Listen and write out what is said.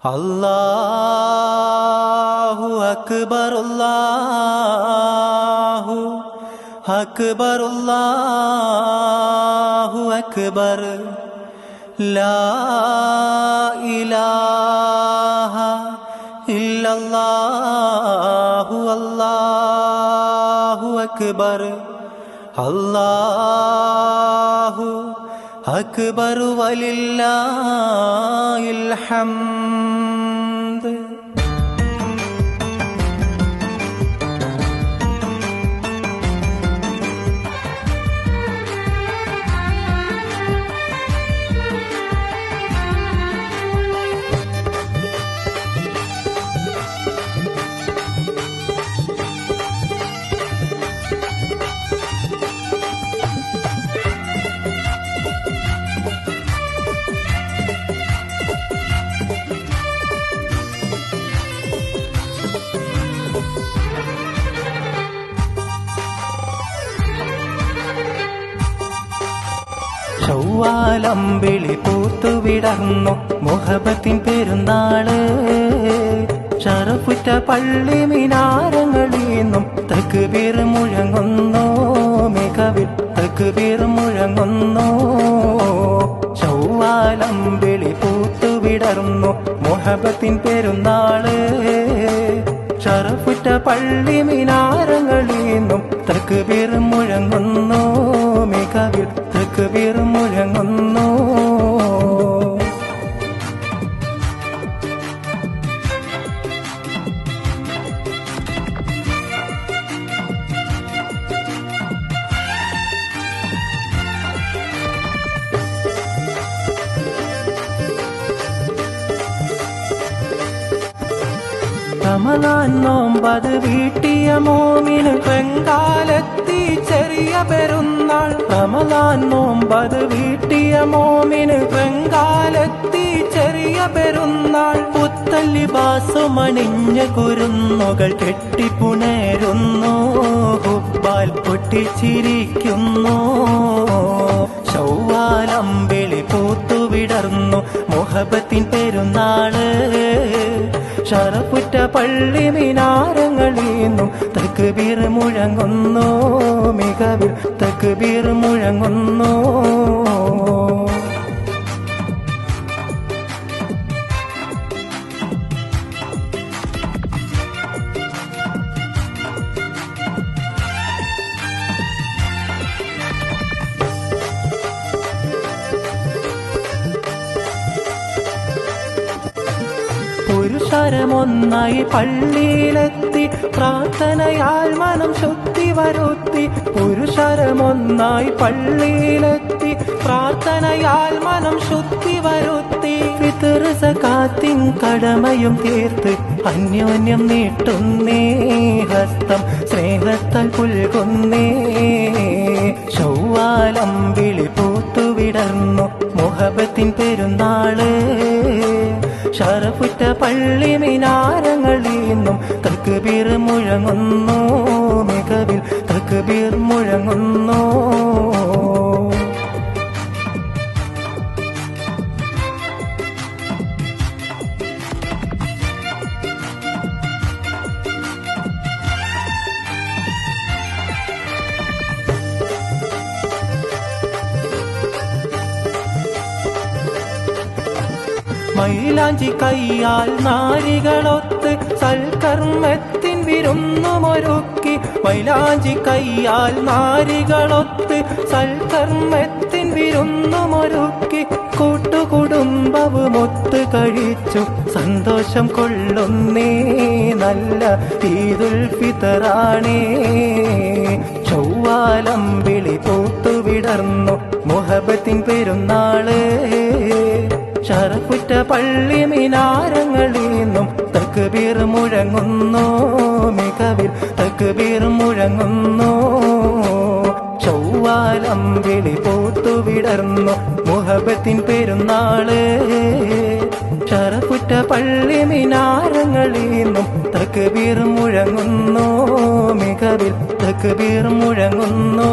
അല്ലാഹു അക്ബർ അല്ലാഹു അക്ബർ അല്ലാഹു അക്ബർ ലാ ഇലാഹ ഇല്ലല്ലാഹു അല്ലാഹു അക്ബർ അല്ലാഹു അക്ബർ വലില്ലാഹിൽ ഹംദ്. ചൊവ്വാലമ്പിളി പൂത്തുവിടർന്നു മുഹബത്തിൻ പെരുന്നാള്. ഷറഫുറ്റ പള്ളി മിനാരങ്ങളീന്നും തക്ബീർ മുഴങ്ങുന്നു, മികവിൽ തക്ബീർ മുഴങ്ങുന്നു. ചൊവ്വാലമ്പിളി പൂത്തുവിടർന്നു മുഹബത്തിൻ പെരുന്നാള്. ഷറഫുറ്റ പള്ളി മിനാരങ്ങളീന്നും തക്ബീർ മുഴങ്ങുന്നു, മികവിൽ തക്ബീർ മുഴങ്ങുന്നു. റമളാൻ നോമ്പത് വീട്ടിയ മോമിന് പെങ്കാലെത്തി ചെറിയ പെരുന്നാൾ. റമളാൻ നോമ്പത് വീട്ടിയ മോമിന് പെങ്കാലെത്തി ചെറിയ പെരുന്നാൾ. പുത്തൻ ലിബാസുമണിഞ്ഞ കുരുന്നുകൾ കെട്ടിപ്പുണരുന്നു, ഹുബ്ബാൽ പൊട്ടിച്ചിരിക്കുന്നു. ചൊവ്വാലമ്പിളി പൂത്തുവിടർന്നു മുഹബത്തിൻ പെരുന്നാള്. ഷറഫുറ്റ പള്ളി മിനാരങ്ങളീന്നും തക്ബീർ മുഴങ്ങുന്നു, മികവിൽ തക്ബീർ മുഴങ്ങുന്നു. പുരുഷരമൊന്നായി പള്ളിയിലെത്തി പ്രാർത്ഥനയാൽ മനം ശുദ്ധി വരുത്തി. പുരുഷരമൊന്നായി പള്ളിയിലെത്തി പ്രാർത്ഥനയാൽ മനം ശുദ്ധി വരുത്തി. ഫിത്ർ സകാത്തിൻ കടമയും തീർത്ത് അന്യോന്യം നീട്ടുന്നേ, ഹസ്തം സ്നേഹത്താൽ പുൽകുന്നേ. ചൊവ്വാലമ്പിളി പൂത്തുവിടർന്നു മുഹബത്തിൻ പെരുന്നാള്. ഷറഫുറ്റ പള്ളി മിനാരങ്ങളീന്നും തക്ബീർ മുഴങ്ങുന്നു, മികവിൽ തക്ബീർ മുഴങ്ങുന്നു. മൈലാഞ്ചി കയ്യാൽ നാരികളൊത്ത് സൽക്കർമ്മത്തിൻ വിരുന്നുമൊരുക്കി. മൈലാഞ്ചി കയ്യാൽ നാരികളൊത്ത് സൽക്കർമ്മത്തിൻ വിരുന്നുമൊരുക്കി. കൂട്ടുകുടുംബവുമൊത്ത് കഴിച്ചു സന്തോഷം കൊള്ളുന്നേ, നല്ല ഈദുൽ ഫിത്റാണേ. ചൊവ്വാലമ്പിളി പൂത്തുവിടർന്നു മുഹബത്തിൻ പെരുന്നാള്. ഷറഫുറ്റ പള്ളി മിനാരങ്ങളീന്നും തക്ബീർ മുഴങ്ങുന്നു, മികവിൽ തക്ബീർ മുഴങ്ങുന്നു. ചൊവ്വാലമ്പിളി പൂത്തുവിടർന്നു മുഹബത്തിൻ പെരുന്നാള്. ഷറഫുറ്റ പള്ളി മിനാരങ്ങളീന്നും തക്ബീർ മുഴങ്ങുന്നു, മികവിൽ തക്ബീർ മുഴങ്ങുന്നു.